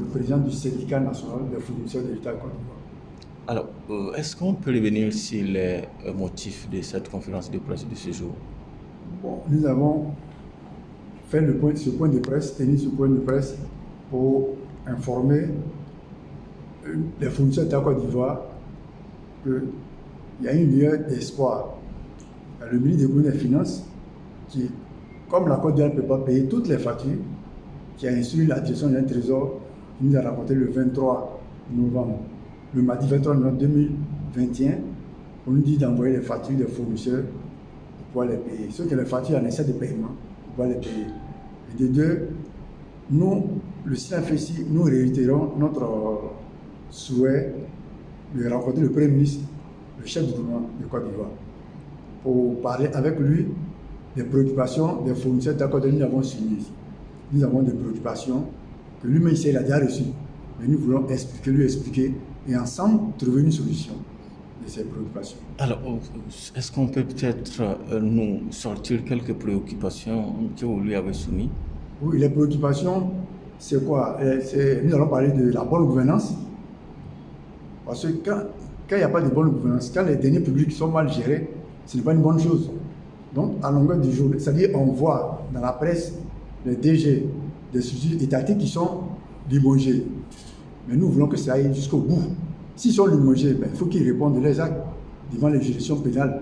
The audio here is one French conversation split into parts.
le président du syndicat national des fournisseurs de l'État de Côte d'Ivoire. Alors, est-ce qu'on peut revenir sur les motifs de cette conférence de presse de ce jour? Bon, nous avons fait ce point de presse, tenu ce point de presse pour informer les fournisseurs de la Côte d'Ivoire qu'il y a une lueur d'espoir. Le ministre des Finances, qui, comme la Côte d'Ivoire ne peut pas payer toutes les factures, qui a instruit la direction d'un trésor, qui nous a raconté le 23 novembre, le mardi 23 novembre 2021, on nous dit d'envoyer les factures des fournisseurs pour pouvoir les payer. Ceux qui ont les factures en essai de paiement, pour pouvoir les payer. Et de deux, nous, le CNFSI, nous réitérons notre souhait de rencontrer le Premier ministre, le chef du gouvernement de Côte d'Ivoire, pour parler avec lui des préoccupations des fournisseurs d'accord que nous avons suivies. Nous avons des préoccupations que lui-même il a déjà reçues, mais nous voulons lui expliquer et ensemble trouver une solution de ces préoccupations. Alors, est-ce qu'on peut peut-être nous sortir quelques préoccupations que vous lui avez soumises? Oui, les préoccupations, c'est quoi? Nous allons parler de la bonne gouvernance, parce que quand il n'y a pas de bonne gouvernance, quand les deniers publics sont mal gérés, ce n'est pas une bonne chose. Donc, à longueur du jour, c'est-à-dire on voit dans la presse les DG des structures étatiques qui sont limogés. Mais nous voulons que ça aille jusqu'au bout. S'ils sont limogés, il faut qu'ils répondent de leurs actes devant les juridictions pénales.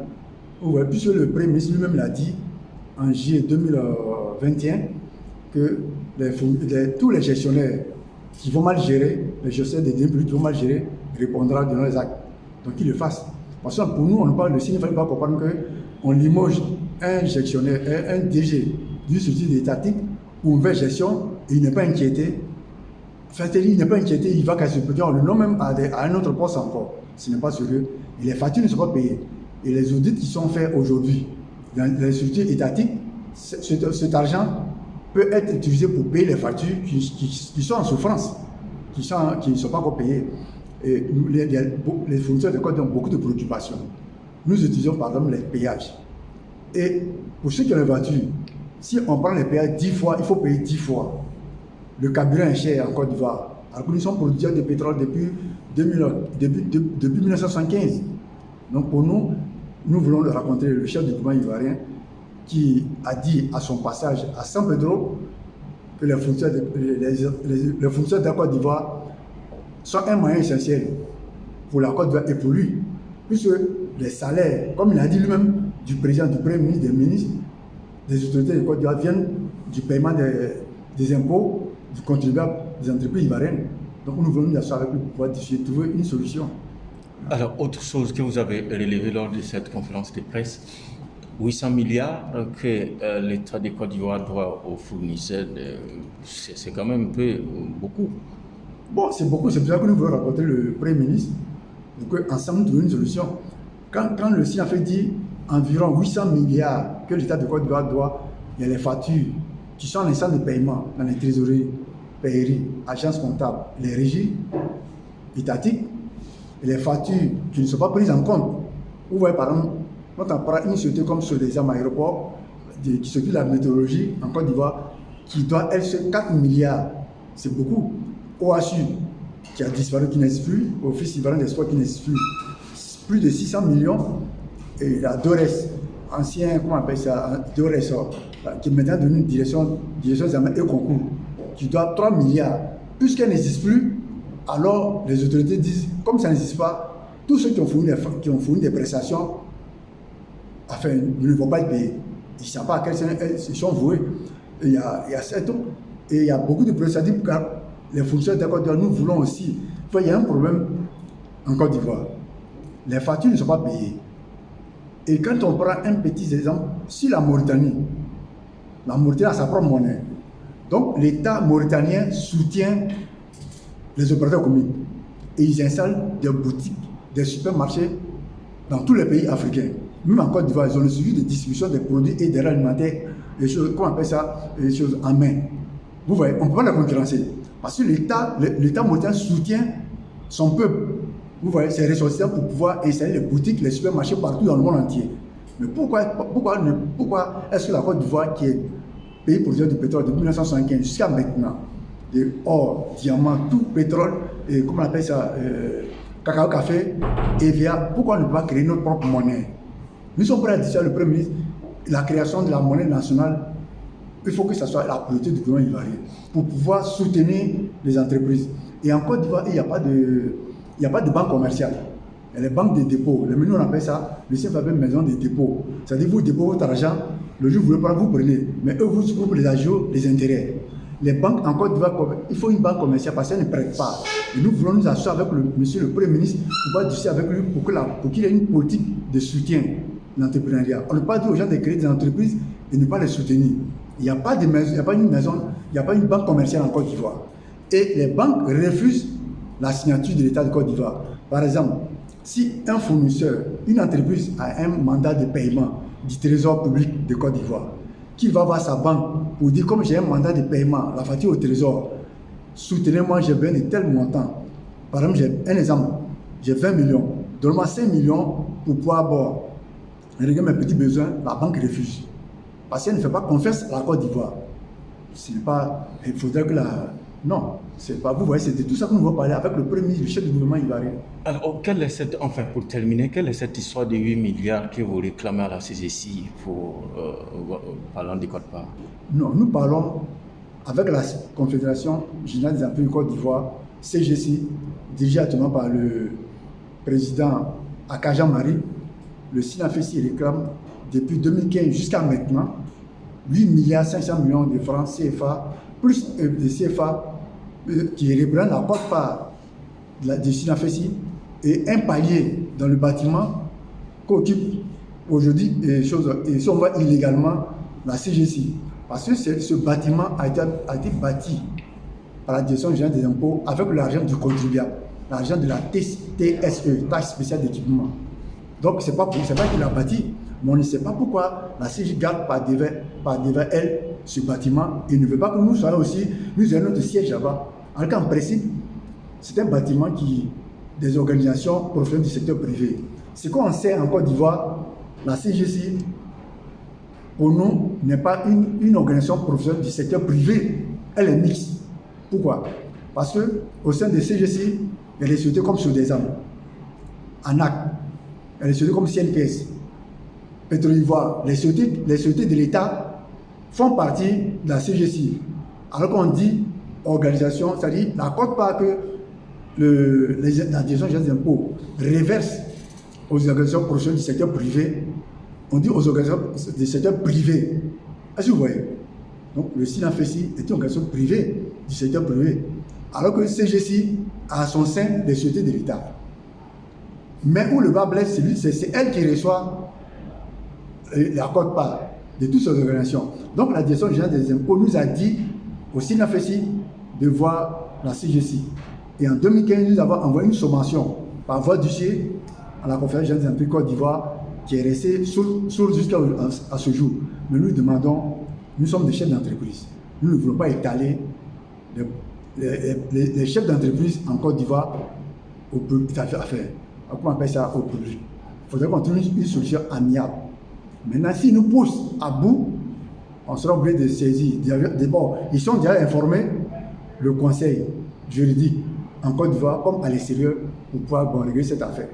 Puisque le Premier ministre lui-même l'a dit en juillet 2021 que tous les gestionnaires qui vont mal gérer, les gestionnaires des deniers publics qui vont mal gérer, répondra de leurs actes. Donc qu'ils le fassent. Parce que pour nous, on parle de signe, il ne fallait pas comprendre qu'on limoge un gestionnaire, un DG d'une structure étatique pour une mauvaise gestion et il n'est pas inquiété. Il n'est pas inquiété, il va casser le on le nomme même à un autre poste encore. Ce n'est pas sérieux. Et les factures ne sont pas payées. Et les audits qui sont faits aujourd'hui dans les structures étatiques, cet argent peut être utilisé pour payer les factures qui sont en souffrance, qui ne sont pas encore payées. Et les fournisseurs de Côte ont beaucoup de préoccupations. Nous utilisons par exemple les péages. Et pour ceux qui ont les voitures, si on prend les péages 10 fois, il faut payer 10 fois. Le carburant est cher en Côte d'Ivoire. Alors que nous sommes producteurs de pétrole depuis 1975. Donc pour nous, nous voulons rencontrer le chef du gouvernement ivoirien qui a dit à son passage à San Pedro que les fournisseurs de la Côte d'Ivoire sont un moyen essentiel pour la Côte d'Ivoire et pour lui. Puisque les salaires, comme il a dit lui-même, du président, du premier ministre, des ministres, des autorités de Côte d'Ivoire viennent du paiement des impôts du contribuable des entreprises ivoiriennes. Donc nous voulons nous asseoir avec lui pour pouvoir trouver une solution. Alors, autre chose que vous avez relevé lors de cette conférence de presse, 800 milliards que l'État de Côte d'Ivoire doit aux fournisseurs, c'est quand même un peu beaucoup. Bon, c'est beaucoup, c'est pour ça que nous voulons rencontrer le Premier ministre pour qu'ensemble nous trouvions une solution. Quand le CIN a fait dire environ 800 milliards que l'État de Côte d'Ivoire doit, il y a les factures qui sont en instance de paiement dans les trésoreries, payeries, agences comptables, les régies étatiques, et les factures qui ne sont pas prises en compte. Vous voyez par exemple, quand on prend une société comme Sodexam Aéroport, qui s'occupe de la météorologie en Côte d'Ivoire, qui doit elle seule 4 milliards, c'est beaucoup. OHU, qui a disparu, qui n'existe plus, Office Ivoirien des Sports qui n'existe plus de 600 millions, et la DORES, ancien, comment on appelle ça, DORES, qui est maintenant devenue une direction d'examen et concours, qui doit 3 milliards. Puisqu'elle n'existe plus, alors les autorités disent, comme ça n'existe pas, tous ceux qui ont fourni des prestations, enfin, ne vont pas être payés. Ils ne savent pas à quel sens ils sont voués. Et il y a beaucoup de prestations, car les fournisseurs de Côte d'Ivoire, nous voulons aussi. Il y a un problème en Côte d'Ivoire. Les factures ne sont pas payées. Et quand on prend un petit exemple, si la Mauritanie a sa propre monnaie, donc l'État mauritanien soutient les opérateurs communs. Et ils installent des boutiques, des supermarchés dans tous les pays africains. Même en Côte d'Ivoire, ils ont le suivi de distribution des produits et des alimentaires, des choses, comment on appelle ça, des choses en main. Vous voyez, on ne peut pas la concurrencer. Parce que l'État mauritanien soutient son peuple. Vous voyez, c'est ressortissant pour pouvoir installer les boutiques, les supermarchés partout dans le monde entier. Mais pourquoi est-ce que la Côte d'Ivoire, qui est pays producteur de pétrole depuis 1975 jusqu'à maintenant, de or, diamant, tout pétrole, et comment on appelle ça, cacao, café, EVA, pourquoi on ne peut pas créer notre propre monnaie? Nous sommes prêts à dire à le Premier ministre, la création de la monnaie nationale, il faut que ce soit la priorité du gouvernement ivoirien pour pouvoir soutenir les entreprises. Et en Côte d'Ivoire, il n'y a pas de banque commerciale. Il y a les banques de dépôt. Les menus, on appelle ça le CFAB maison de dépôt. C'est-à-dire, vous déposez votre argent, le jour où vous voulez prendre, vous prenez. Mais eux, vous couvrent les agios, les intérêts. Les banques en Côte d'Ivoire, il faut une banque commerciale parce qu'elle ne prête pas. Et nous voulons nous asseoir avec monsieur le Premier ministre pour discuter avec lui pour qu'il ait une politique de soutien de l'entrepreneuriat. On ne peut pas dire aux gens de créer des entreprises et ne pas les soutenir. Il n'y a pas de maison, il n'y a pas une maison, il n'y a pas une banque commerciale en Côte d'Ivoire. Et les banques refusent la signature de l'État de Côte d'Ivoire. Par exemple, si un fournisseur, une entreprise a un mandat de paiement du Trésor public de Côte d'Ivoire, qu'il va voir sa banque pour dire, comme j'ai un mandat de paiement, la facture au Trésor, soutenez-moi, j'ai besoin de tel montant. Par exemple, j'ai un exemple, j'ai 20 millions, donne-moi 5 millions pour pouvoir régler mes petits besoins, la banque refuse. Parce qu'elle ne fait pas confiance à la Côte d'Ivoire. Ce n'est pas, il faudrait que la... Non, c'est pas vous voyez, c'est de tout ça que nous allons parler avec le Premier ministre, le chef du gouvernement ivoirien. Alors, enfin, pour terminer, quelle est cette histoire de 8 milliards que vous réclamez à la CGC parlant de Côte-d'Ivoire? Non, nous parlons avec la Confédération Générale des Employés de Côte d'Ivoire, CGC, dirigée actuellement par le président Akaja Marie. Le SINAFESI réclame depuis 2015 jusqu'à maintenant 8 milliards 500 millions de francs CFA, plus de CFA qui représentent la quote-part du SINAFESI et un palier dans le bâtiment qu'occupe aujourd'hui et si on voit illégalement la CGC. Parce que ce bâtiment a été bâti par la Direction générale des impôts avec l'argent du contribuable, l'argent de la TSE, taxe spéciale d'équipement. Donc, ce n'est pas qu'il a bâti, mais on ne sait pas pourquoi la CGC garde par devant elle ce bâtiment et ne veut pas que nous soyons aussi, nous ayons notre siège là-bas. En cas, en principe, c'est un bâtiment des organisations professionnelles du secteur privé. Ce qu'on sait en Côte d'Ivoire, la CGC, pour nous, n'est pas une organisation professionnelle du secteur privé, elle est mixte. Pourquoi? Parce qu'au sein de CGC, il y a des sociétés comme Sodesam, ANAC, il y a des sociétés comme CNPS, Pétrolivoire, les sociétés de l'État font partie de la CGC. Alors qu'on dit organisation, c'est-à-dire la quote-part que la Direction générale des impôts reverse aux organisations professionnelles du secteur privé, on dit aux organisations du secteur privé. Est-ce que vous voyez? Donc le SINAFESI est une organisation privée du secteur privé, alors que CGC a à son sein les sociétés de l'État. Mais où le bas blesse, c'est elle qui reçoit la quote-part de toutes ces organisations. Donc la Direction générale des impôts nous a dit au SINAFESI de voir la CGC. Et en 2015, nous avons envoyé une sommation par voie d'huissier à la Conférence générale des impôts Côte d'Ivoire qui est restée sourde jusqu'à ce jour. Mais nous demandons, nous sommes des chefs d'entreprise. Nous ne voulons pas étaler les chefs d'entreprise en Côte d'Ivoire au public. Comment on appelle ça au public? Il faudrait qu'on trouve une solution amiable. Maintenant, s'ils nous poussent à bout, on sera obligé de saisir. D'abord, ils sont déjà informés, le conseil juridique en Côte d'Ivoire comme à l'extérieur, pour pouvoir régler cette affaire.